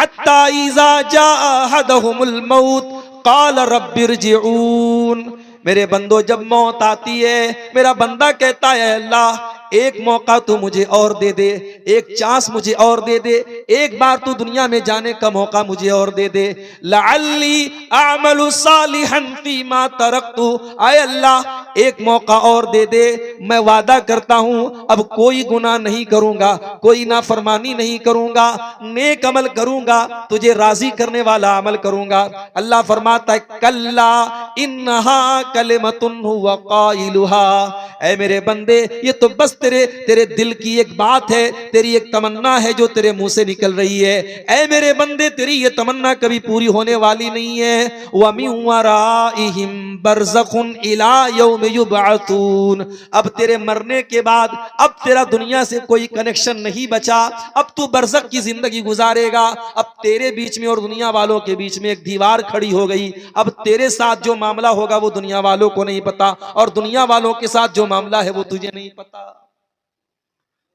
हत्ता इज़ा जाअ अहदहुमुल मौत क़ाल रब्बिरजिऊन। मेरे बंदो, जब मौत आती है, मेरा बंदा कहता है अल्लाह एक मौका तू मुझे और दे दे, एक चांस मुझे और दे दे, एक बार तू दुनिया में जाने का मौका मुझे और दे दे। लअल्ली अअमलु सालिहन फीमा तरक्तु, आए अल्लाह एक मौका और दे दे, मैं वादा करता हूं अब कोई गुनाह नहीं करूंगा, कोई नाफरमानी नहीं करूंगा, नेक अमल करूंगा, तुझे राजी करने वाला अमल करूंगा। अल्लाह फरमाता है कल्ला इन्नहा कलिमतुन हुवा काइलुहा। ऐ मेरे बंदे, ये तो बस तेरे दिल की एक बात है, तेरी एक तमन्ना है जो तेरे मुंह से निकल रही है। ऐ मेरे बंदे, तेरी ये तमन्ना कभी पूरी होने वाली नहीं है। व मिन वराइहिम बरज़खुन इला यौम युबअतून। अब तेरे मरने के बाद अब तेरा दुनिया से कोई कनेक्शन नहीं बचा, अब तू बरज़ख की जिंदगी गुजारेगा। अब तेरे बीच में और दुनिया वालों के बीच में एक दीवार खड़ी हो गई। अब तेरे साथ जो मामला होगा वो दुनिया वालों को नहीं पता, और दुनिया वालों के साथ जो मामला है वो तुझे नहीं पता।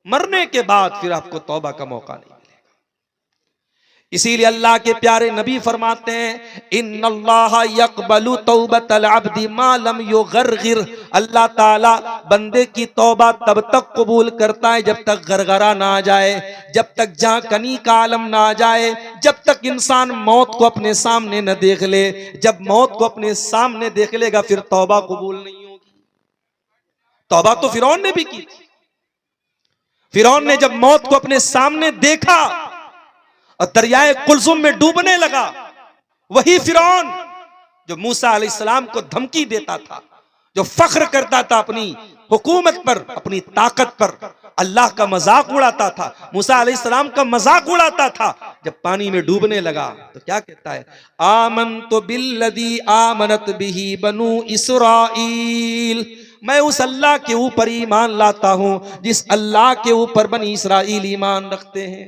मरने के बाद फिर आपको तौबा का मौका नहीं मिलेगा। इसीलिए अल्लाह के प्यारे नबी फरमाते हैं इन्नल्लाह यक़बलु तौबतल अब्दी मा लम युग़रग़िर। अल्लाह ताला बंदे की तौबा तब तक कबूल करता है जब तक गरगरा ना आ जाए, जब तक झांकनी का आलम ना आ जाए, जब तक इंसान मौत को अपने सामने न देख ले। जब मौत को अपने सामने देख लेगा फिर तौबा कबूल नहीं होगी। तौबा तो फिरौन ने भी की थी। फिरौन ने जब मौत को अपने सामने देखा और दरियाए कुलजुम में डूबने लगा, वही फिरौन जो मूसा अलैहिस्सलाम को धमकी देता था, जो फख्र करता था अपनी हुकूमत पर, अपनी ताकत पर, अल्लाह का मजाक उड़ाता था, मूसा अलैहिस्सलाम का मजाक उड़ाता था, जब पानी में डूबने लगा तो क्या कहता है आमनतु बिल्लज़ी आमनत बिही बनु इसराईल। मैं उस अल्लाह के ऊपर ईमान लाता हूं जिस अल्लाह के ऊपर बनी इसराइल ईमान रखते हैं।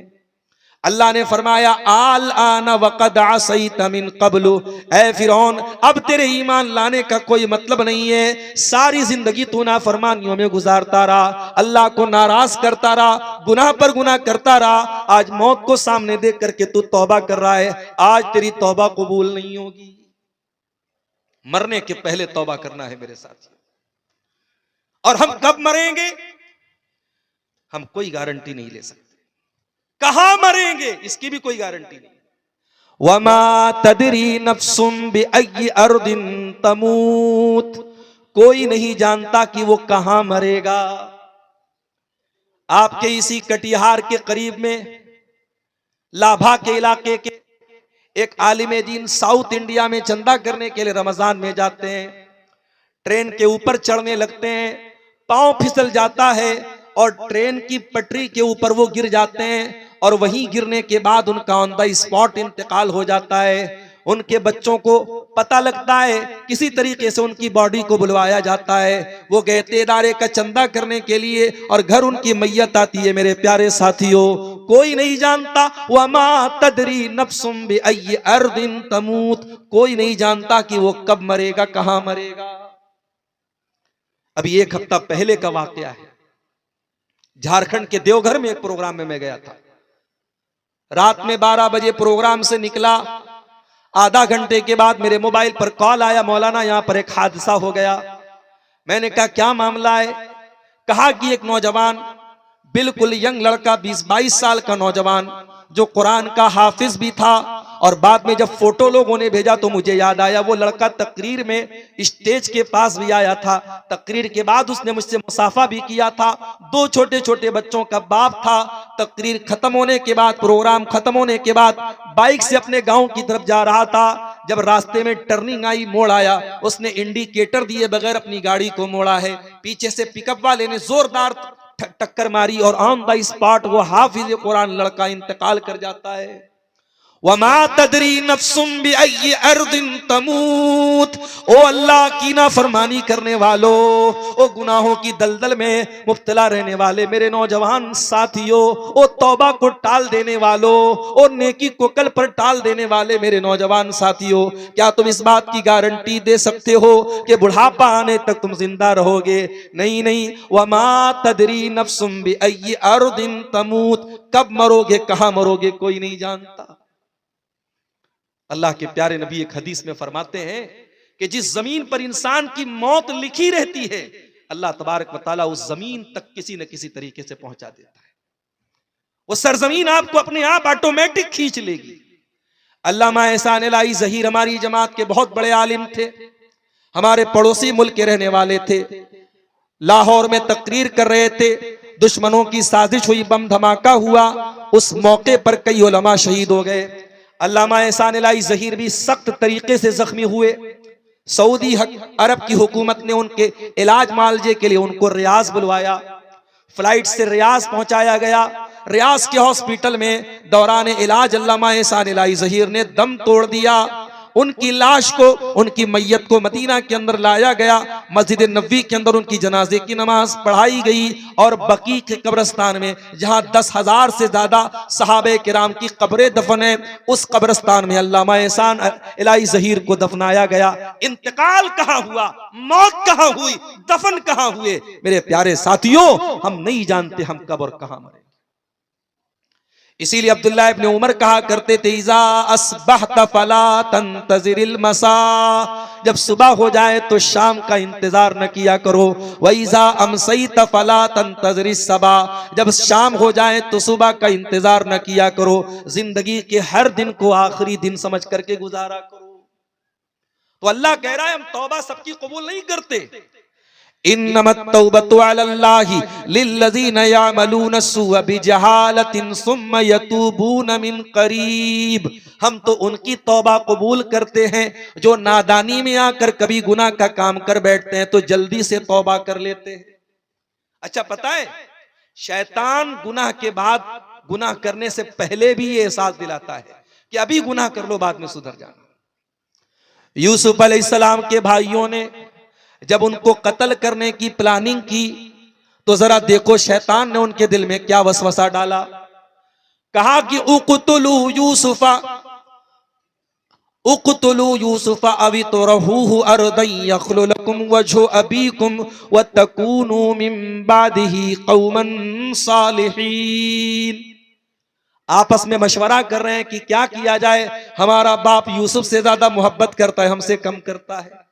अल्लाह ने फरमाया आल आना वक़द असैत मिन क़ब्लु। ऐ फिरौन, अब तेरे ईमान लाने का कोई मतलब नहीं है। सारी जिंदगी तू नाफरमानियों में गुजारता रहा, अल्लाह को नाराज करता रहा, गुनाह पर गुनाह करता रहा। आज मौत को सामने देख करके तू तौबा कर रहा है, आज तेरी तौबा कबूल नहीं होगी। मरने के पहले तौबा करना है मेरे साथ। और हम कब मरेंगे हम कोई गारंटी नहीं ले सकते, कहां मरेंगे इसकी भी कोई गारंटी नहीं। वमा तदरी नफ्सुम बिअय्यि अर्दिन तमूत। कोई नहीं जानता कि वो कहां मरेगा। आपके इसी कटिहार के करीब में लाभा के इलाके के एक आलिम दीन साउथ इंडिया में चंदा करने के लिए रमजान में जाते हैं, ट्रेन के ऊपर चढ़ने लगते हैं, पांव फिसल जाता है और ट्रेन की पटरी के ऊपर वो गिर जाते हैं, और वहीं गिरने के बाद उनका ऑन द स्पॉट इंतकाल हो जाता है। उनके बच्चों को पता लगता है, किसी तरीके से उनकी बॉडी को बुलवाया जाता है। वो गए थे इदारे का चंदा करने के लिए और घर उनकी मैयत आती है। मेरे प्यारे साथियों, कोई नहीं जानता वमा तदरी नफ्सुम बिअय्यि अर्दिन तमूत। कोई नहीं जानता कि वो कब मरेगा, कहां मरेगा। अभी एक हफ्ता पहले का वाकया है, झारखंड के देवघर में एक प्रोग्राम में मैं गया था। रात में 12 बजे प्रोग्राम से निकला, आधा घंटे के बाद मेरे मोबाइल पर कॉल आया, मौलाना यहां पर एक हादसा हो गया। मैंने कहा क्या मामला है। कहा कि एक नौजवान, बिल्कुल यंग लड़का, 20-22 साल का नौजवान, जो कुरान का हाफिज भी था, और बाद में जब फोटो लोगों ने भेजा तो मुझे याद आया वो लड़का तकरीर में स्टेज के पास भी आया था। तकरीर के बाद उसने मुझसे मुसाफा भी किया था। 2 छोटे छोटे बच्चों का बाप था। तकरीर खत्म होने के बाद, प्रोग्राम खत्म होने के बाद बाइक से अपने गांव की तरफ जा रहा था। जब रास्ते में टर्निंग आई, मोड़ आया, उसने इंडिकेटर दिए बगैर अपनी गाड़ी को मोड़ा है। पीछे से पिकअप वाले ने जोरदार टक्कर मारी और ऑन द स्पॉट वो हाफिज कुरान लड़का इंतकाल कर जाता है। वमा तदरी नफ्सुम बिअय्यि अर्दिन तमूत। ओ अल्लाह की नाफरमानी करने वालों, ओ गुनाहों की दलदल में मुब्तला रहने वाले मेरे नौजवान साथियों, ओ तौबा को टाल देने वालों, ओ नेकी को कल पर टाल देने वाले मेरे नौजवान साथियों, क्या तुम इस बात की गारंटी दे सकते हो कि बुढ़ापा आने तक तुम जिंदा रहोगे? नहीं नहीं। वमा तदरी नफ्सुम बिअय्यि अर्दिन तमूत। कब मरोगे, कहां मरोगे, कोई नहीं जानता। अल्लाह के प्यारे नबी एक हदीस में फरमाते हैं कि जिस जमीन पर इंसान की मौत लिखी रहती है, अल्लाह तबारक व तआला उस जमीन तक किसी न किसी तरीके से पहुंचा देता है। वो सरजमीन आपको अपने आप ऑटोमेटिक खींच लेगी। अल्लामा एहसान इलाही ज़हीर हमारी जमात के बहुत बड़े आलिम थे, हमारे पड़ोसी मुल्क के रहने वाले थे। लाहौर में तकरीर कर रहे थे, दुश्मनों की साजिश हुई, बम धमाका हुआ, उस मौके पर कई उलमा शहीद हो गए। अल्लामा एहसान इलाही ज़हीर भी सख्त तरीके से जख्मी हुए। सऊदी अरब की हुकूमत ने उनके इलाज मालजे के लिए उनको रियाज बुलवाया, फ्लाइट से रियाज पहुंचाया गया। रियाज के हॉस्पिटल में दौरान इलाज अल्लामा एहसान इलाही ज़हीर ने दम तोड़ दिया। उनकी लाश को, उनकी मैयत को मदीना के अंदर लाया गया, मस्जिद नबवी के अंदर उनकी जनाजे की नमाज पढ़ाई गई और बकी के कब्रिस्तान में, जहां 10,000 से ज्यादा सहाबे किराम की कब्रें दफन है, उस कब्रिस्तान में अल्लामा एहसान इलाही ज़हीर को दफनाया गया। इंतकाल कहां हुआ, मौत कहां हुई, दफन कहां हुए, मेरे प्यारे साथियों, हम नहीं जानते हम कब और कहां मरे। इसीलिए अब्दुल्लाह इब्न उमर कहा करते थे, इज़ा अस्बहत फला तंतज़िरिल मसा, जब सुबह हो जाए तो शाम का इंतजार न किया करो। व इज़ा अमसैत फला तंतज़िरिस सबा, जब शाम हो जाए तो सुबह का इंतजार न किया करो। जिंदगी के हर दिन को आखिरी दिन समझ करके गुजारा करो। तो अल्लाह कह रहा है हम तौबा सबकी कबूल नहीं करते। इन्नमत तौबतु अलल्लाहि लिल्लज़ीना यअमलून अस्सूअ बिजहालतिन सुम्मा यतूबून मिन करीब, हम तो उनकी तौबा कबूल करते हैं जो नादानी में आकर कभी गुनाह का काम कर बैठते हैं तो जल्दी से तौबा कर लेते हैं। अच्छा, पता है शैतान गुनाह के बाद, गुनाह करने से पहले भी ये एहसास दिलाता है कि अभी गुनाह कर लो, बाद में सुधर जाना। यूसुफ अलैहिस्सलाम के भाइयों ने जब उनको कत्ल करने की प्लानिंग की तो जरा देखो शैतान ने उनके दिल में क्या वसवसा डाला। कहा कि उक़्तुलू यूसुफा अवी तुरहूहु अर्दन यख्लु लकुम वजहु अबीकुम वतकूनू मिन बादिही कौमन सालिहीन। आपस में मशवरा कर रहे हैं कि क्या किया जाए, हमारा बाप यूसुफ से ज्यादा मोहब्बत करता है, हमसे कम करता है।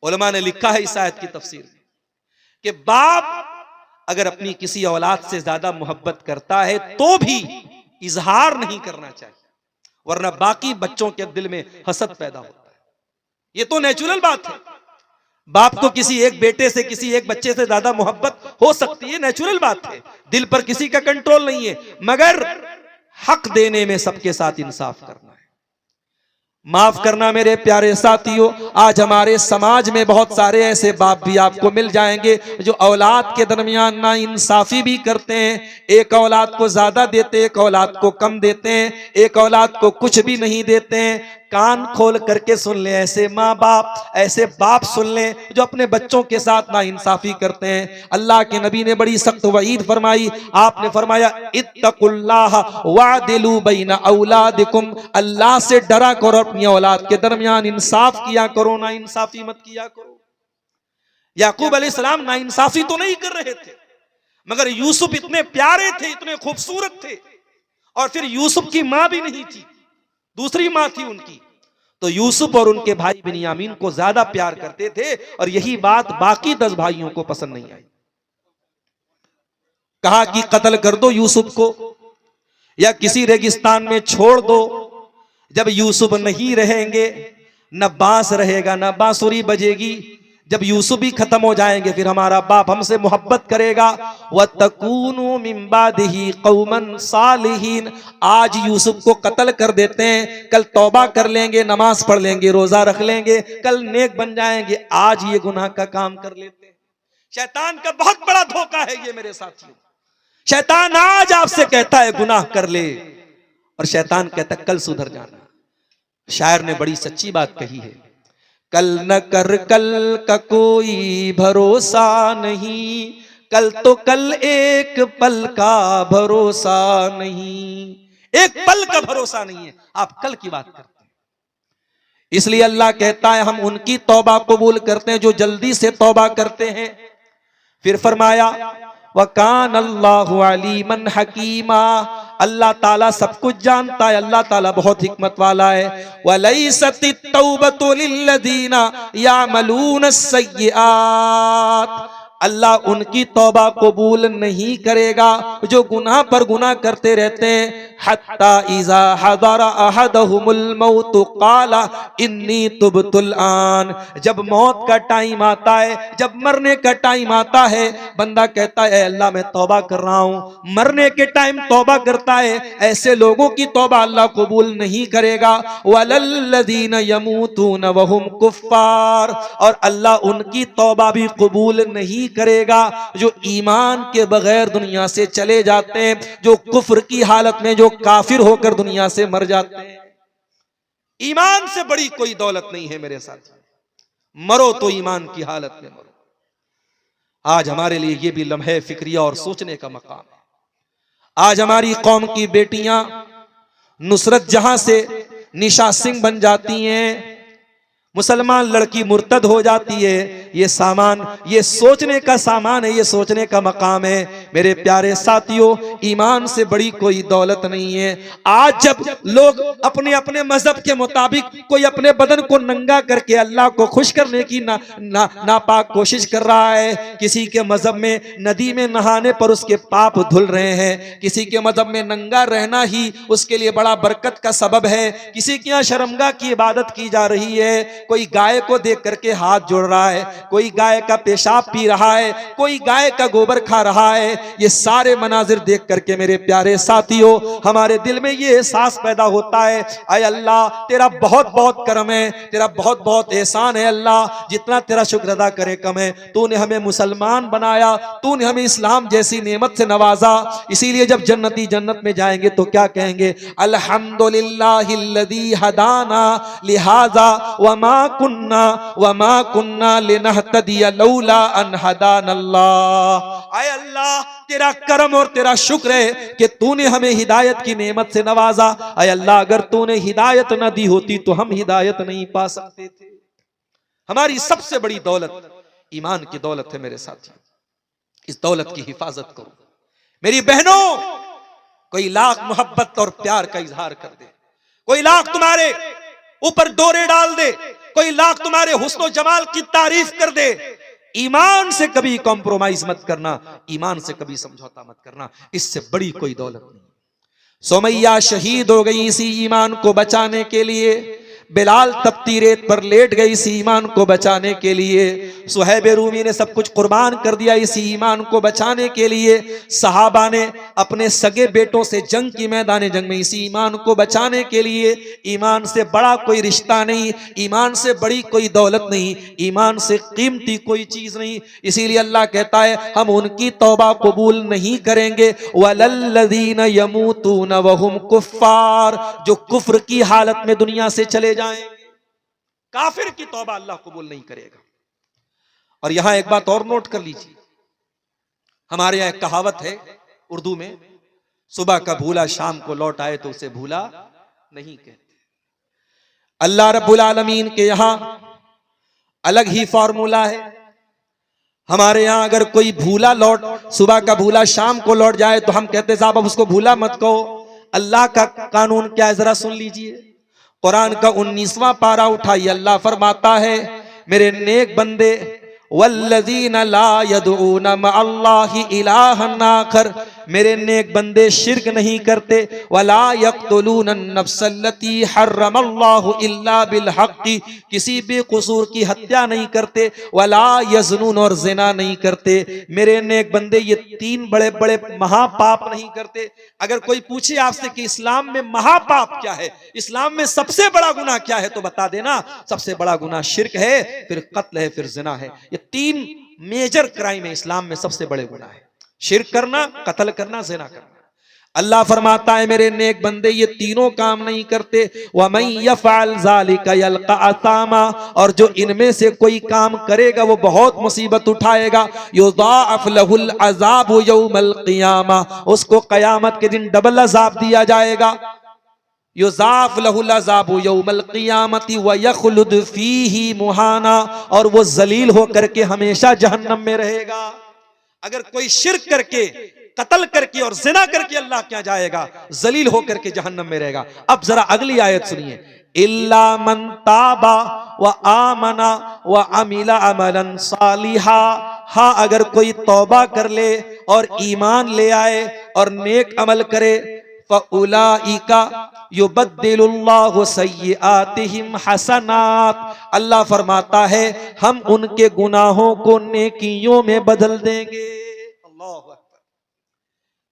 उलमा ने लिखा है इस आयत की तफसीर में कि बाप अगर अपनी किसी औलाद से ज्यादा मोहब्बत करता है तो भी इजहार नहीं करना चाहिए, वरना बाकी बच्चों के दिल में हसद पैदा होता है। ये तो नेचुरल बात है, बाप को किसी एक बेटे से, किसी एक बच्चे से ज्यादा मोहब्बत हो सकती है, नेचुरल बात है, दिल पर किसी का कंट्रोल नहीं है। मगर हक देने में सबके साथ इंसाफ करना है। माफ करना मेरे प्यारे साथियों, आज हमारे समाज में बहुत सारे ऐसे बाप भी आपको मिल जाएंगे जो औलाद के दरमियान ना इंसाफी भी करते हैं। एक औलाद को ज्यादा देते, एक औलाद को कम देते हैं, एक औलाद को कुछ भी नहीं देते हैं। कान खोल करके सुन ले, ऐसे माँ बाप, ऐसे बाप सुन ले जो अपने बच्चों के साथ ना इंसाफी करते हैं। अल्लाह के नबी ने बड़ी सख्त वईद फरमाई, आपने फरमाया इत्तकुल्लाह वादिलू बैना औलादिकुम, अल्लाह से डरा करो, अपनी औलाद के दरमियान इंसाफ किया करो, ना इंसाफी मत किया करो। याकूब अलैहिस्सलाम ना इंसाफी तो नहीं कर रहे थे, मगर यूसुफ इतने प्यारे थे, इतने खूबसूरत थे, और फिर यूसुफ की मां भी नहीं थी, दूसरी मां थी उनकी, तो यूसुफ और उनके भाई बिन्यामीन को ज्यादा प्यार करते थे, और यही बात बाकी 10 भाइयों को पसंद नहीं आई। कहा कि कत्ल कर दो यूसुफ को या किसी रेगिस्तान में छोड़ दो। जब यूसुफ नहीं रहेंगे, न बांस रहेगा, न बांसुरी बजेगी। जब यूसुफ भी खत्म हो जाएंगे, फिर हमारा बाप हमसे मोहब्बत करेगा। वतकूनू मिन बादिही कौमन सालिहीन, आज यूसुफ को कत्ल कर देते हैं, कल तौबा कर लेंगे, नमाज पढ़ लेंगे, रोजा रख लेंगे, कल नेक बन जाएंगे, आज ये गुनाह का काम कर लेते हैं। शैतान का बहुत बड़ा धोखा है ये मेरे साथियों। शैतान आज आपसे कहता है गुनाह कर ले, और शैतान कहता है कल सुधर जाना। शायर ने बड़ी सच्ची बात कही है, कल न कर कल का कोई भरोसा नहीं, कल तो कल एक पल का भरोसा नहीं। एक पल का भरोसा नहीं है, आप कल की बात करते हैं। इसलिए अल्लाह कहता है हम उनकी तौबा कबूल करते हैं जो जल्दी से तौबा करते हैं। फिर फरमाया वकान अल्लाहु अलीमन हकीमा, अल्लाह ताला सब कुछ जानता है, अल्लाह ताला बहुत हिकमत वाला है। वलैसतित तौबतु लिल्लज़ीना यामलून अस्सय्यिआत, अल्लाह उनकी तौबा कबूल नहीं करेगा जो गुनाह पर गुनाह करते रहते हैं। हत्ता इज़ा हज़रा अहदहुमुल मौत क़ाला इन्नी तुब्तुल आन, जब मौत का टाइम आता है, जब मरने का टाइम आता है, बंदा कहता है अल्लाह मैं तौबा कर रहा हूँ। मरने के टाइम तौबा करता है, ऐसे लोगों की तौबा अल्लाह कबूल नहीं करेगा। वलल्लज़ीना यमूतून वहुम कुफ़्फ़ार, और अल्लाह उनकी तौबा भी कबूल नहीं करेगा जो ईमान के बगैर दुनिया से चले जाते हैं, जो कुफ्र की हालत में, जो काफिर होकर दुनिया से मर जाते हैं। ईमान से बड़ी कोई दौलत नहीं है मेरे साथ, मरो तो ईमान की हालत में मरो। आज हमारे लिए ये भी लम्हे फिक्रिया और सोचने का मकाम है। आज हमारी कौम की बेटियां नुसरत जहां से निशा सिंह बन जाती हैं, मुसलमान लड़की मुर्तद हो जाती है, ये सामान, ये सोचने का सामान है, ये सोचने का मकाम है। मेरे प्यारे साथियों, ईमान से बड़ी कोई दौलत नहीं है। आज जब लोग अपने अपने मजहब के मुताबिक कोई अपने बदन को नंगा करके अल्लाह को खुश करने की नापाक कोशिश कर रहा है, किसी के मजहब में नदी में नहाने पर उसके पाप धुल रहे हैं, किसी के मजहब में नंगा रहना ही उसके लिए बड़ा बरकत का सबब है, किसी के यहाँ शर्मगाह की इबादत की जा रही है, कोई गाय को देख करके हाथ जोड़ रहा है, कोई गाय का पेशाब पी रहा है, कोई गाय का गोबर खा रहा है। ये सारे मनाजिर देख करके मेरे प्यारे साथियों हमारे दिल में ये एहसास पैदा होता है, अय अल्लाह तेरा बहुत बहुत करम है, तेरा बहुत बहुत एहसान है अल्लाह, जितना तेरा शुक्र अदा करे कम है। तूने हमें मुसलमान बनाया, तूने हमें इस्लाम जैसी नेमत से नवाजा, इसीलिए जब जन्नती जन्नत में जाएंगे तो क्या कहेंगे, अल्हम्दुलिल्लाहिल्लज़ी हदाना लिहाजा वमा कुन्ना लिनहतदिया लौला अन हदानल्लाह। आय अल्लाह तेरा करम और तेरा शुक्र है कि तूने हमें हिदायत की नेमत से नवाजा। आय अल्लाह अगर तूने हिदायत न दी होती तो हम हिदायत नहीं पा सकते थे। हमारी सबसे बड़ी दौलत ईमान की दौलत है मेरे साथियों, इस दौलत की हिफाजत करो। मेरी बहनों, कोई लाख मोहब्बत और प्यार का इजहार कर दे, कोई लाख तुम्हारे ऊपर डोरे डाल दे, कोई लाख तुम्हारे हुस्न जमाल की तारीफ कर दे, ईमान से कभी कॉम्प्रोमाइज मत करना, ईमान से कभी समझौता मत करना, इससे बड़ी कोई दौलत नहीं। सुमैया शहीद हो गई इसी ईमान को बचाने के लिए, बिलाल तपती रेत पर लेट गई इसी ईमान को बचाने के लिए, सुहैब रूमी ने सब कुछ कुर्बान कर दिया इसी ईमान को बचाने के लिए, सहाबा ने अपने सगे बेटों से जंग की मैदान जंग में इसी ईमान को बचाने के लिए। ईमान से बड़ा कोई रिश्ता नहीं, ईमान से बड़ी कोई दौलत नहीं, ईमान से कीमती कोई चीज नहीं। इसीलिए अल्लाह कहता है हम उनकी तौबा कबूल नहीं करेंगे, वलल्लज़ीना यमूतून वहुम कुफ़्फ़ार, जो कुफ्र की हालत में दुनिया से चले जाएंगे। काफिर की तौबा अल्लाह कबूल नहीं करेगा। और यहां एक बात और नोट कर लीजिए, हमारे यहां एक कहावत है उर्दू में, सुबह का भूला शाम को लौट आए तो उसे भूला नहीं कहते। अल्लाह रब्बुल आलमीन के यहां अलग ही फॉर्मूला है। हमारे यहां अगर कोई भूला सुबह का भूला शाम को लौट जाए तो हम कहते साहब अब उसको भूला मत कहो। अल्लाह का कानून क्या है जरा सुन लीजिए। कुरान का 19वां पारा उठाइए, अल्लाह फरमाता है मेरे नेक बंदे, वल्लज़ीना ला यदऊना मअल्लाहि इलाहन आखर, मेरे नेक बंदे शिर्क नहीं करते, वला यक़्तुलून नफ्सल्लती हर्रमल्लाहु इल्ला बिल हक़्क़ि, किसी बेकसूर की हत्या नहीं करते, वला यज़नून, और ज़िना नहीं करते। मेरे नेक बंदे ये 3 बड़े बड़े महापाप नहीं करते। अगर कोई पूछे आपसे कि इस्लाम में महापाप क्या है, इस्लाम में सबसे बड़ा गुनाह क्या है, तो बता देना सबसे बड़ा गुनाह शिर्क है, फिर कत्ल है, फिर ज़िना है। ये 3 मेजर क्राइम है इस्लाम में, सबसे बड़े गुनाह है शिर्क करना, कत्ल करना, ज़िना करना। अल्लाह फरमाता है मेरे नेक बंदे ये तीनों काम नहीं करते। वमन यफ़अल ज़ालिका यल्क़ा असामा, और जो इनमें से कोई काम करेगा वो बहुत मुसीबत उठाएगा। युज़ाअफ़ लहुल अज़ाबु यौमल क़ियामा, उसको क़यामत के दिन डबल अज़ाब दिया जाएगा। युज़ाअफ़ लहुल अज़ाबु यौमल क़ियामति व यख़लुद फ़ीही मुहाना, और वो जलील होकर के हमेशा जहन्नम में रहेगा। अगर कोई शिर्क करके कत्ल करके और जिना करके अल्लाह क्या जाएगा, जलील होकर के जहन्नम में रहेगा। अब जरा अगली आयत सुनिए, इल्ला मन ताबा व आमना व अमिला अमलन सालिहा। हाँ, अगर कोई तौबा कर ले और ईमान ले आए और नेक अमल करे, फउलाइका युबद्दिलुल्लाहु सय्यिआतिहिम हसनात। अल्लाह फरमाता है हम उनके गुनाहों को नेकियों में बदल देंगे। अल्लाह अकबर।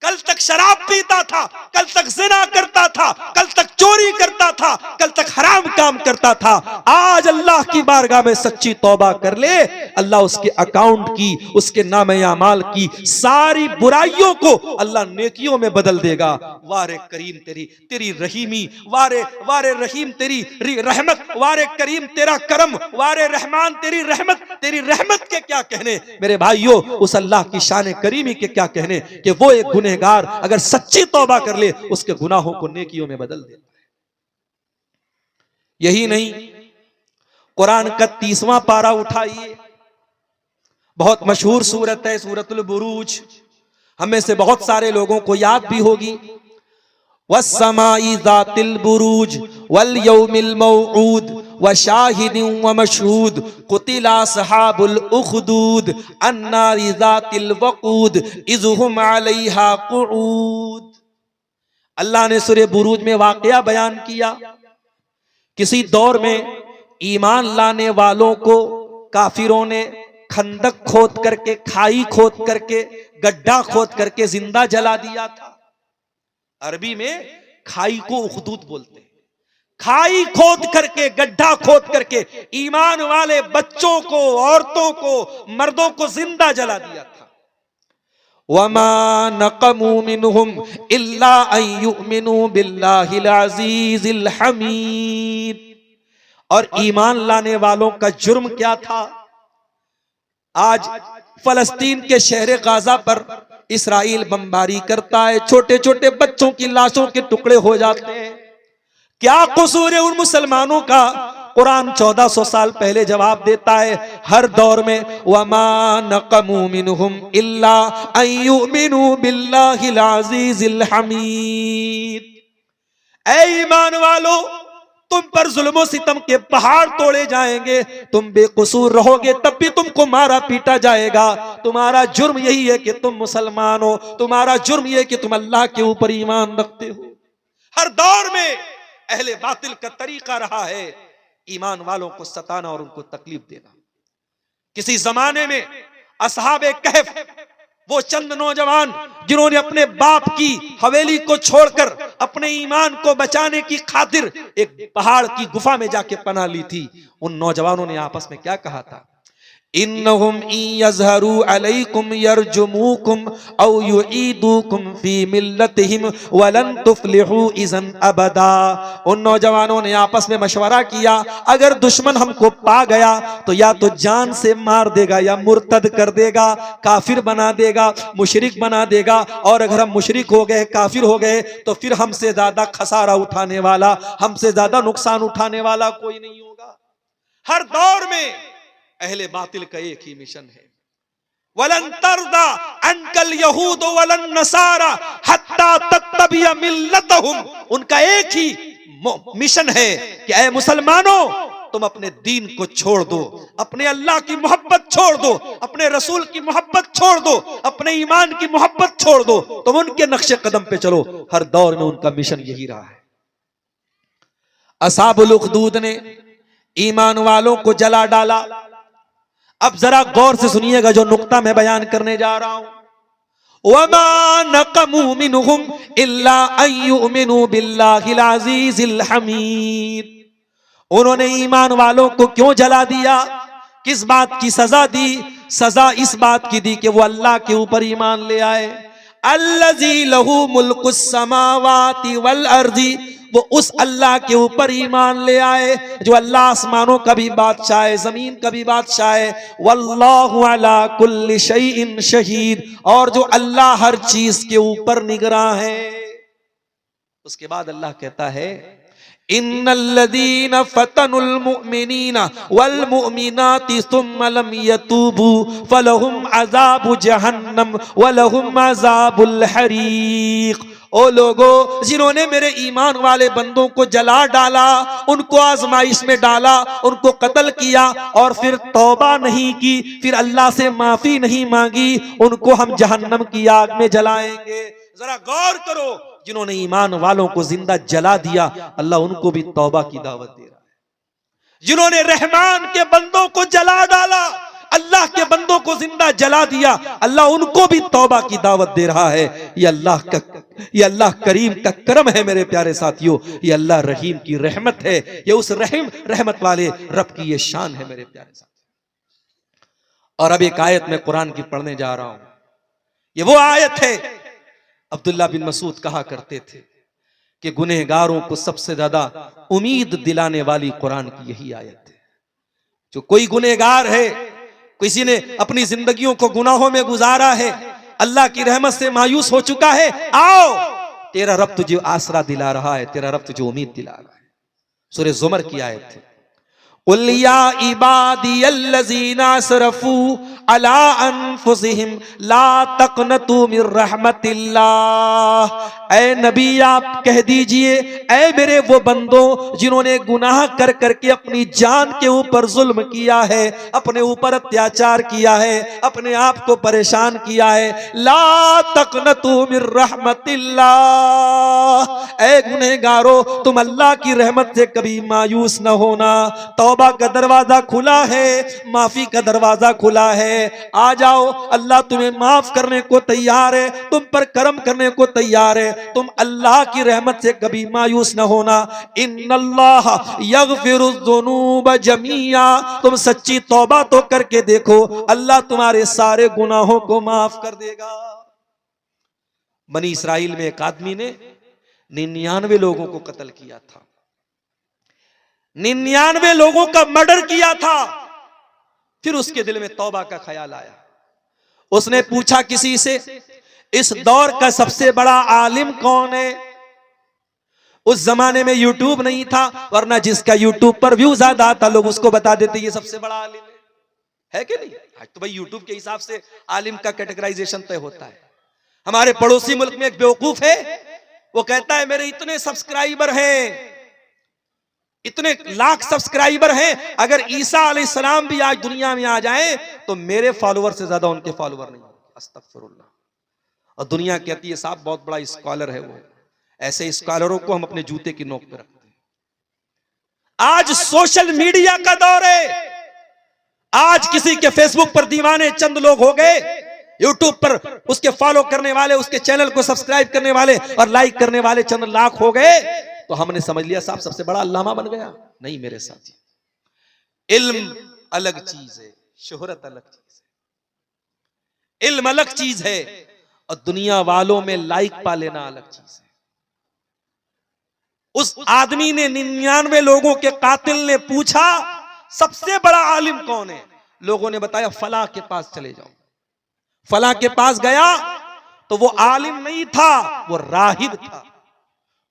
कल तक शराब पीता था, कल तक जिना करता था, कल तक चोरी करता था, कल तक हराम काम करता था, आज अल्लाह की बारगाह में सच्ची तौबा कर ले, अल्लाह उसके अकाउंट की, उसके नामे अमाल की सारी बुराइयों को अल्लाह नेकियों में बदल देगा। वारे करीम तेरी तेरी रहीमी, वारे वारे रहीम तेरी रहमत, वारे करीम तेरा करम, वारे रहमान तेरी रहमत के क्या कहने मेरे भाइयों, उस अल्लाह की शान करीमी के क्या कहने कि वो एक गुनहगार अगर सच्ची तौबा कर ले उसके गुनाहों को नेकियों में बदल देता है। यही नहीं, कुरान का 30वां पारा उठाइए, बहुत मशहूर सूरत है सूरतुल बुरूज, हमें से बहुत सारे लोगों को याद भी होगी। वस्समाई ज़ातिल बुरूज वल यौमिल मौऊद व शाहिदिन व मशहूद कुतिला सहाबुल उखदूद अन्नारि ज़ातिल वक़ूद इज़हुम अलैहा क़ुऊद। अल्लाह ने सूरह बुरूज में वाक़या बयान किया, किसी दौर में ईमान लाने वालों को काफिरों ने खंदक खोद करके, खाई खोद करके, गड्ढा खोद करके जिंदा जला दिया था। अरबी में खाई को उखदूद बोलते हैं। खाई खोद करके, गड्ढा खोद करके ईमान वाले बच्चों को, औरतों को, मर्दों को जिंदा जला दिया था। वमा नक़मू मिनहुम इल्ला अन युमिनू बिल्लाहिल अज़ीज़िल हमीद। और ईमान लाने वालों का जुर्म क्या था? आज फलस्तीन के शहर गाजा पर इसराइल बमबारी करता है, छोटे छोटे बच्चों की लाशों के टुकड़े हो जाते हैं। क्या कसूर है उन मुसलमानों का? कुरान 1400 साल पहले जवाब देता है, हर दौर में वमा नक़मू मिनहुम इल्ला अन युमिनू बिल्लाहिल अज़ीज़िल हमीद। ऐ ईमान वालों, तुम पर जुल्मों सितम के पहाड़ तोड़े जाएंगे, तुम बेकसूर रहोगे तब भी तुमको मारा पीटा जाएगा। तुम्हारा जुर्म यही है कि तुम मुसलमान हो, तुम्हारा जुर्म यह है कि तुम अल्लाह के ऊपर ईमान रखते हो। हर दौर में अहले बातिल का तरीका रहा है ईमान वालों को सताना और उनको तकलीफ देना। किसी जमाने में असहाबे कहफ, वो चंद नौजवान जिन्होंने अपने बाप की हवेली को छोड़कर अपने ईमान को बचाने की खातिर एक पहाड़ की गुफा में जाके पनाह ली थी, उन नौजवानों ने आपस में क्या कहा था? इन्नहुम इन यज़हरू अलैकुम यरजुमुकुम औ युईदुकुम फी मिल्लतिहिम वलन तुफ्लिहू इज़न अबदा। उन नौजवानों ने आपस में मशवरा किया, अगर दुश्मन हमको पा गया तो या तो जान से मार देगा या मुर्तद कर देगा, काफिर बना देगा, मुशरिक बना देगा, और अगर हम मुशरिक हो गए, काफिर हो गए तो फिर हमसे ज्यादा खसारा उठाने वाला, हमसे ज्यादा नुकसान उठाने वाला कोई नहीं होगा। हर दौर में अहले बातिल का एक ही मिशन है, वलन तरदा अनकल यहूद वलन नसारा हत्ता तत्तबिया मिल्लतहुम। उनका एक ही मिशन है कि ऐ मुसलमानों, तुम अपने दीन को छोड़ दो, अपने अल्लाह की मोहब्बत छोड़ दो, अपने रसूल की मोहब्बत छोड़ दो, अपने ईमान की मोहब्बत छोड़ दो, तुम उनके नक्शे कदम पे चलो। हर दौर में उनका मिशन यही रहा है। असहाबुल उखदूद ने ईमान वालों को जला डाला। अब जरा गौर से सुनिएगा जो नुक्ता मैं बयान करने जा रहा हूं। वमा नक़मू मिनहुम इल्ला अन युमिनू बिल्लाहिल अज़ीज़िल हमीद। उन्होंने ईमान वालों को क्यों जला दिया? किस बात की सजा दी? सजा इस बात की दी कि वो अल्लाह के ऊपर ईमान ले आए। अल्लज़ी लहू मुल्कुस समावाति वल अर्ज़ी, वो उस अल्लाह के ऊपर ईमान ले आए जो अल्लाह आसमानों का भी बादशाह है, जमीन का भी बादशाह है। वल्लाहु अला कुल्लि शैइन शहीद, और जो अल्लाह हर चीज के ऊपर निगरां है। उसके बाद अल्लाह कहता है इन्नल्लज़ीना फतनुल मुमिनीना वल मुमिनाति सुम्मा लम यतूबू फलहुम अज़ाबु जहन्नम वलहुम अज़ाबुल हरीक। ओ लोगों, जिन्होंने मेरे ईमान वाले बंदों को जला डाला, उनको आजमाइश में डाला, उनको कत्ल किया और फिर तौबा नहीं की, फिर अल्लाह से माफी नहीं मांगी, उनको हम जहन्नम की आग में जलाएंगे। जरा गौर करो, जिन्होंने ईमान वालों को जिंदा जला दिया, अल्लाह उनको भी तौबा की दावत दे रहा है। जिन्होंने रहमान के बंदों को जला डाला, अल्लाह के बंदों को जिंदा जला दिया, अल्लाह उनको भी तौबा की दावत दे रहा है। ये अल्लाह करीम का करम है मेरे प्यारे साथियों, ये अल्लाह रहीम की रहमत है, ये उस रहमत वाले रब की ये शान है मेरे प्यारे साथियों। और अब एक आयत मैं कुरान की पढ़ने जा रहा हूं, ये वो आयत है, अब्दुल्ला बिन मसूद कहा करते थे कि गुनहगारों को सबसे ज्यादा उम्मीद दिलाने वाली कुरान की यही आयत है। जो कोई गुनहगार है, किसी ने अपनी जिंदगियों को गुनाहों में गुजारा है, अल्लाह की रहमत से मायूस हो चुका है, आओ तेरा रब तुझे आसरा दिला रहा है, तेरा रब तुझे उम्मीद दिला रहा है। सूरह ज़ुमर की आयत है, कुल या इबादियल्लज़ीना असरफू अला अनफुसिहिम ला तक़नतू मिर रहमतिल्लाह। ऐ नबी आप कह दीजिए, ऐ मेरे वो बंदों जिन्होंने गुनाह कर करके अपनी जान के ऊपर जुल्म किया है, अपने ऊपर अत्याचार किया है, अपने आप को परेशान किया है, ला तक़नतू मिर रहमतिल्लाह। ऐ गुनहगारो, तुम अल्लाह की रहमत से कभी मायूस न होना। तौबा का दरवाजा खुला है, माफी का दरवाजा खुला है, आ जाओ, अल्लाह तुम्हें माफ करने को तैयार है, तुम पर करम करने को तैयार है, तुम अल्लाह की रहमत से कभी मायूस न होना। इन्नल्लाह यगफिरुज़्ज़ुनूब जमीआ, तुम सच्ची तौबा तो करके देखो, अल्लाह तुम्हारे सारे गुनाहों को माफ कर देगा। बनी इसराइल में एक आदमी ने 99 लोगों को कत्ल किया था, 99 लोगों का मर्डर किया था। फिर उसके दिल में तौबा का ख्याल आया, उसने पूछा किसी से, इस दौर का सबसे बड़ा आलिम कौन है? उस जमाने में यूट्यूब नहीं था, वरना जिसका यूट्यूब पर व्यू ज्यादा आता लोग उसको बता देते ये सबसे बड़ा आलिम है कि नहीं? आज तो भाई यूट्यूब के हिसाब से आलिम का कैटेगराइजेशन तय होता है। हमारे पड़ोसी मुल्क में एक बेवकूफ है, वो कहता है मेरे इतने सब्सक्राइबर हैं, इतने लाख सब्सक्राइबर हैं, अगर ईसा अलैहिस्सलाम भी आज दुनिया में आ जाएं तो मेरे फॉलोअर से ज्यादा उनके फॉलोअर नहीं होंगे। अस्तगफिरुल्लाह। और दुनिया कहती है साहब बहुत बड़ा स्कॉलर है वो। ऐसे स्कॉलरों को हम अपने जूते की नोक पे रखते हैं। आज सोशल मीडिया का दौर है, आज किसी के फेसबुक पर दीवाने चंद लोग हो गए, यूट्यूब पर उसके फॉलो करने वाले, उसके चैनल को सब्सक्राइब करने वाले और लाइक करने वाले चंद लाख हो गए, तो हमने समझ लिया साहब सबसे बड़ा अल्लामा बन गया। नहीं मेरे साथी, इल्म अलग चीज है, शोहरत अलग चीज है। इल्म अलग चीज है और दुनिया वालों में लाइक पा लेना अलग चीज है। उस आदमी ने 99 लोगों के कातिल ने पूछा सबसे बड़ा आलिम कौन है? लोगों ने बताया फला के पास चले जाओ। फला के पास गया तो वो आलिम नहीं था, वो राहिब था।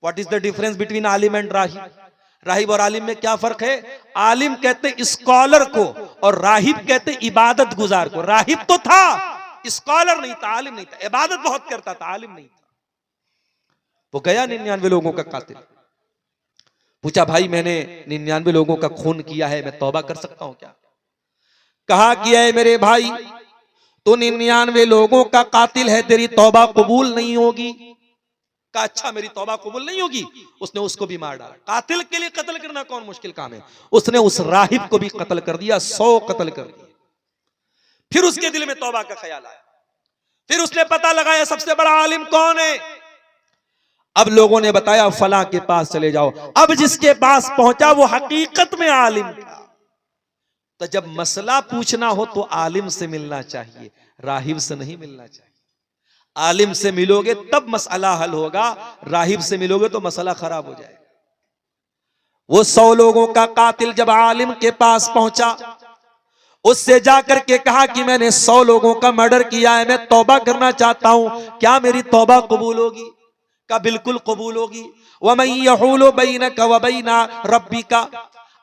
What is the difference between आलिम एंड राहिब? राहिब और आलिम में क्या फर्क है? आलिम कहते स्कॉलर को और राहिब कहते इबादत गुजार को। राहिब तो था, स्कॉलर नहीं था, आलिम नहीं था, इबादत बहुत करता था, आलिम नहीं था। वो गया 99 लोगों का कातिल, पूछा भाई मैंने 99 लोगों का खून किया है, मैं तौबा कर सकता हूं क्या? कहा किया है मेरे भाई, तो 99 लोगों का कातिल है, तेरी तौबा कबूल नहीं होगी। कहा अच्छा मेरी तौबा कबूल नहीं होगी। उसने उसको भी मार डाला। कातिल के लिए कत्ल करना कौन मुश्किल काम है? उसने उस राहिब को भी कत्ल कर दिया, 100 कत्ल कर दिए। फिर उसके दिल में तौबा का ख्याल आया, फिर उसने पता लगाया सबसे बड़ा आलिम कौन है। अब लोगों ने बताया फला के पास चले जाओ। अब जिसके पास पहुंचा वो हकीकत में आलिम था। तो जब मसला पूछना हो तो आलिम से मिलना चाहिए, राहिब से नहीं मिलना चाहिए। आलिम से मिलोगे तब मसला हल होगा, राहिब से मिलोगे तो मसला खराब हो जाएगा। वो 100 लोगों का कातिल जब आलिम के पास पहुंचा, उससे जाकर के कहा कि मैंने 100 लोगों का मर्डर किया है, मैं तौबा करना चाहता हूं, क्या मेरी तौबा कबूल होगी? का बिल्कुल कबूल होगी। वमन यहूलु बैनका व बैना रब्बिका,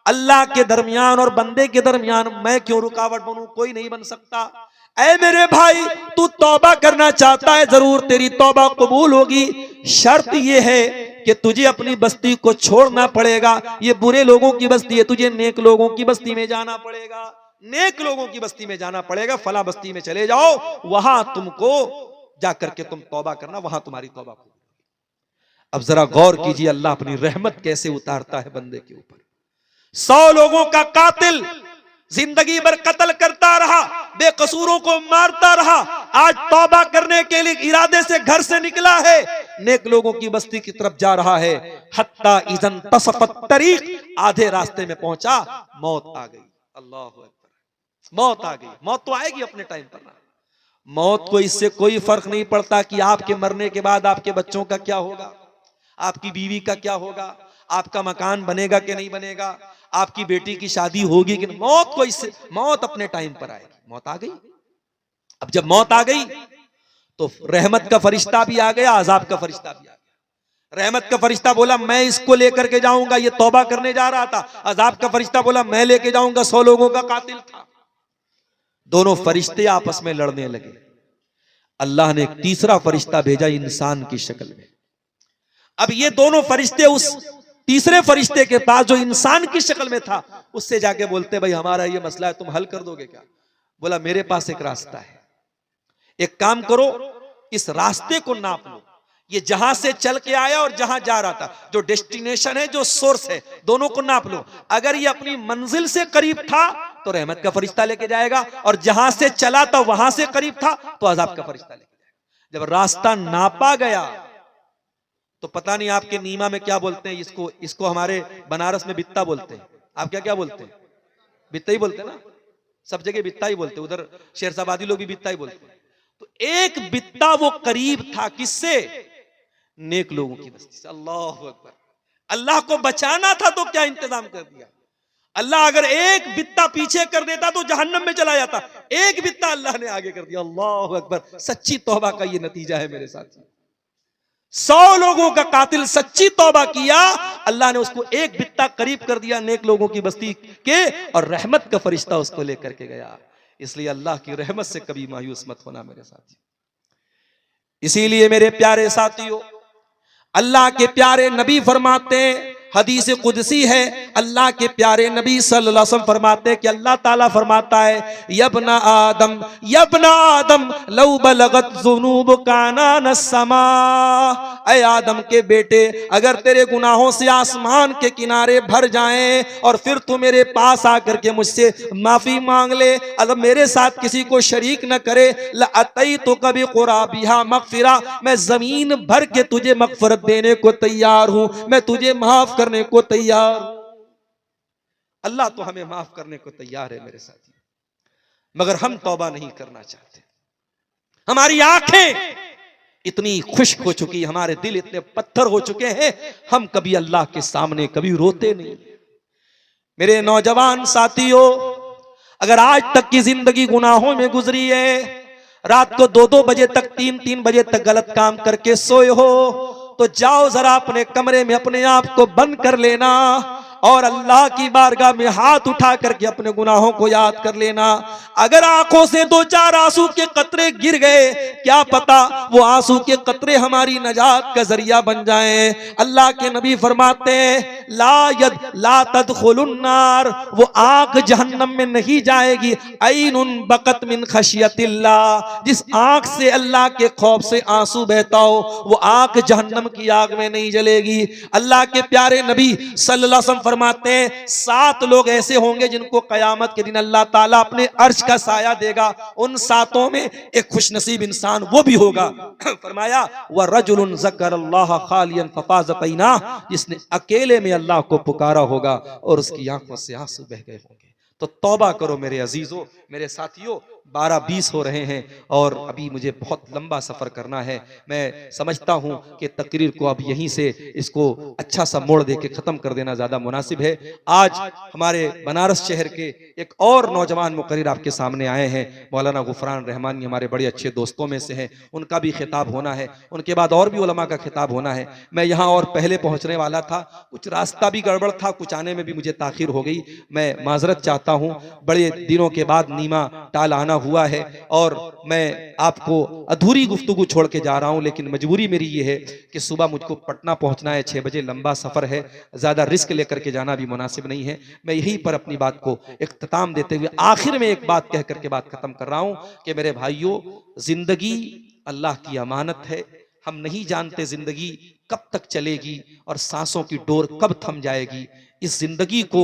अल्लाह के दरमियान और बंदे के दरमियान मैं क्यों रुकावट बनूं, कोई नहीं बन सकता। ऐ मेरे भाई, तू तौबा करना चाहता है, जरूर तेरी तौबा कबूल होगी। शर्त यह है कि तुझे अपनी बस्ती को छोड़ना पड़ेगा। ये बुरे लोगों की बस्ती है, तुझे नेक लोगों की बस्ती में जाना पड़ेगा। नेक लोगों की बस्ती में जाना पड़ेगा। फला बस्ती में चले जाओ, वहां तुमको जाकर के तुम तौबा करना, वहां तुम्हारी तौबा कबूल। अब जरा गौर कीजिए, अल्लाह अपनी रहमत कैसे उतारता है बंदे के ऊपर। 100 लोगों का कातिल जिंदगी भर कत्ल करता रहा, बेकसूरों को मारता रहा, आज तौबा करने के लिए इरादे से घर से निकला है, नेक लोगों की बस्ती की तरफ जा रहा है। हत्ता इज़न तसफ़त तरीक, आधे रास्ते में पहुंचा, मौत आ गई। अल्लाह अकबर, मौत आ गई। मौत तो आएगी अपने टाइम पर ना। मौत को इससे कोई फर्क नहीं पड़ता कि आपके मरने के बाद आपके बच्चों का क्या होगा, आपकी बीवी का क्या होगा, आपका मकान बनेगा कि नहीं बनेगा, आपकी बेटी की शादी होगी कि नहीं। मौत को इससे, मौत अपने टाइम पर आएगी। मौत आ गई। अब जब मौत आ गई तो रहमत का फरिश्ता भी आ गया, अजाब का फरिश्ता भी आ गया। रहमत का फरिश्ता बोला मैं इसको लेकर के जाऊंगा, ये तौबा करने जा रहा था। अजाब का फरिश्ता बोला मैं लेके जाऊंगा, 100 लोगों का कातिल था। दोनों फरिश्ते आपस में लड़ने लगे। अल्लाह ने एक तीसरा फरिश्ता भेजा इंसान की शक्ल में। अब ये दोनों फरिश्ते उस तीसरे फरिश्ते के पास जो इंसान की शक्ल में था, उससे जाके बोलते भाई हमारा ये मसला है, तुम हल कर दोगे क्या? बोला मेरे पास एक रास्ता है, एक काम करो, इस रास्ते को नाप लो। ये जहां से चल के आया और जहां जा रहा था, जो डेस्टिनेशन है, जो सोर्स है, दोनों को नाप लो। अगर ये अपनी मंजिल से करीब था तो रहमत का फरिश्ता लेके जाएगा, और जहां से चला था वहां से करीब था तो अजाब का फरिश्ता लेके जाएगा। जब रास्ता नापा गया तो पता नहीं आपके नीमा में क्या बोलते हैं इसको, इसको हमारे बनारस में बित्ता बोलते हैं। आप क्या क्या बोलते हैं? बित्ता ही बोलते हैं ना, सब जगह बित्ता ही बोलते हैं, उधर शेरशाबादी लोग भी बित्ता ही बोलते हैं। तो एक बित्ता वो करीब था, किससे? नेक लोगों की बस्ती से। अल्लाह अकबर। अल्लाह को बचाना था तो क्या इंतजाम कर दिया। अल्लाह अगर एक बित्ता पीछे कर देता तो जहन्नम में चला जाता, एक बित्ता अल्लाह ने आगे कर दिया। अल्लाह अकबर। सच्ची तौबा का ये नतीजा है मेरे साथी। 100 लोगों का कातिल सच्ची तौबा किया, अल्लाह ने उसको एक बित्ता करीब कर दिया नेक लोगों की बस्ती के, और रहमत का फरिश्ता उसको लेकर के गया। इसलिए अल्लाह की रहमत से कभी मायूस मत होना मेरे साथी। इसीलिए मेरे प्यारे साथियों, अल्लाह के प्यारे नबी फरमाते, हदीस कुदसी है, अल्लाह के प्यारे नबी सल्लल्लाहु अलैहि वसल्लम फरमाते कि अल्लाह ताला फरमाता है, यब्ना आदम लौ बलगत ज़ुनूब काना नस्समा, ऐ आदम के बेटे, अगर तेरे गुनाहों से आसमान के किनारे भर जाएं और फिर तू मेरे पास आकर के मुझसे माफी मांग ले, अगर मेरे साथ किसी को शरीक न करे, लअतई तो कभी कुराबिहा मगफिरा, मैं जमीन भर के तुझे मगफरत देने को तैयार हूं, मैं तुझे माफ करने को तैयार। अल्लाह तो हमें माफ करने को तैयार है मेरे साथी, मगर हम तौबा नहीं करना चाहते। हमारी आंखें इतनी खुश्क हो चुकी, हमारे दिल इतने पत्थर हो चुके हैं, हम कभी अल्लाह के सामने कभी रोते नहीं। मेरे नौजवान साथियों, अगर आज तक की जिंदगी गुनाहों में गुजरी है, रात को 2-2 बजे तक, 3-3 बजे तक गलत काम करके सोए हो, तो जाओ जरा अपने कमरे में अपने आप को बंद कर लेना और अल्लाह की बारगाह में हाथ उठा करके अपने गुनाहों को याद कर लेना। अगर आंखों से 2-4 आंसू के कतरे गिर गए, क्या पता वो आंसू के कतरे हमारी नजात का जरिया बन जाएं। अल्लाह के नबी फरमाते हैं, ला तदखुलुन नार, वो आंख जहन्नम में नहीं जाएगी। ऐनुन बकत मिन खशियतिल्लाह, जिस आंख से अल्लाह के खौफ से आंसू बहता हो, वो आंख जहन्नम की आग में नहीं जलेगी। अल्लाह के प्यारे नबी सल्लल्लाहु अलैहि वसल्लम फरमाते हैं, 7 लोग ऐसे होंगे जिनको कयामत के दिन अल्लाह ताला अपने अर्श का साया देगा। उन 7 में एक खुशनसीब इंसान वो भी होगा। फरमाया, व रजुलुन ज़करल्लाह खालियन फफाज़त ऐना, जिसने अकेले में अल्लाह को पुकारा होगा और उसकी आंखों से आंसू बह गए होंगे। तो तौबा करो मेरे अजीजों, मेरे साथियों, 12:20 हो रहे हैं और अभी मुझे बहुत लंबा सफर करना है। मैं समझता हूं कि तकरीर को अब यहीं से इसको अच्छा सा मोड़ देके खत्म कर देना ज्यादा मुनासिब है। आज हमारे बनारस शहर के एक और नौजवान मुकर्रिर आपके सामने आए हैं, मौलाना गुफरान रहमानी, हमारे बड़े अच्छे दोस्तों में से हैं। उनका भी खिताब होना है, उनके बाद और भी उलमा का खिताब होना है। मैं यहाँ और पहले पहुंचने वाला था, कुछ रास्ता भी गड़बड़ था, कुछ आने में भी मुझे ताखिर हो गई। मैं माजरत चाहता हूँ, बड़े दिनों के बाद नीमा टाल आना हुआ है और मैं आपको अधूरी गुफ्तगू छोड़ के जा रहा हूं, लेकिन मजबूरी मेरी ये है कि सुबह मुझको पटना पहुंचना है, 6 बजे लंबा सफर है, ज्यादा रिस्क लेकर के जाना भी मुनासिब नहीं है। मैं यहीं पर अपनी बात को इख्तिताम देते हुए आखिर में एक बात कह करके बात खत्म कर रहा हूं कि मेरे भाइयों, जिंदगी अल्लाह की अमानत है। हम नहीं जानते जिंदगी कब तक चलेगी और सांसों की डोर कब थम जाएगी। इस जिंदगी को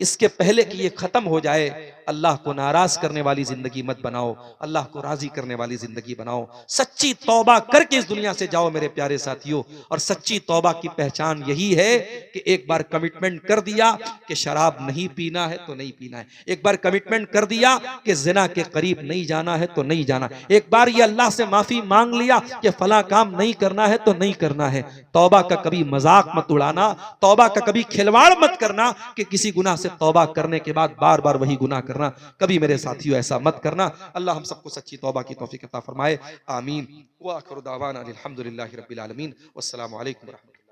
इसके पहले कि ये खत्म हो जाए, अल्लाह को नाराज करने वाली जिंदगी मत बनाओ, अल्लाह को राजी करने वाली जिंदगी बनाओ। सच्ची तौबा करके इस दुनिया से जाओ मेरे प्यारे साथियों। और सच्ची तौबा की पहचान यही है कि एक बार कमिटमेंट कर दिया कि शराब नहीं पीना है तो नहीं पीना है, एक बार कमिटमेंट कर दिया कि जिना के करीब नहीं जाना है तो नहीं जाना, एक बार ये अल्लाह से माफी मांग लिया कि फला काम नहीं करना है तो नहीं करना है। तौबा का कभी मजाक मत उड़ाना, तौबा का कभी खिलवाड़ मत करना कि किसी गुनाह से तौबा करने के बाद बार बार वही गुनाह करना। कभी मेरे साथियों ऐसा मत करना। अल्लाह हम सबको सच्ची तौबा की तौफीक अता फरमाए। आमीन। व आखिरु दावाना अनिल हम्दुलिल्लाहि रब्बिल आलमीन। वस्सलामु अलैकुम व रहमतुल्लाह।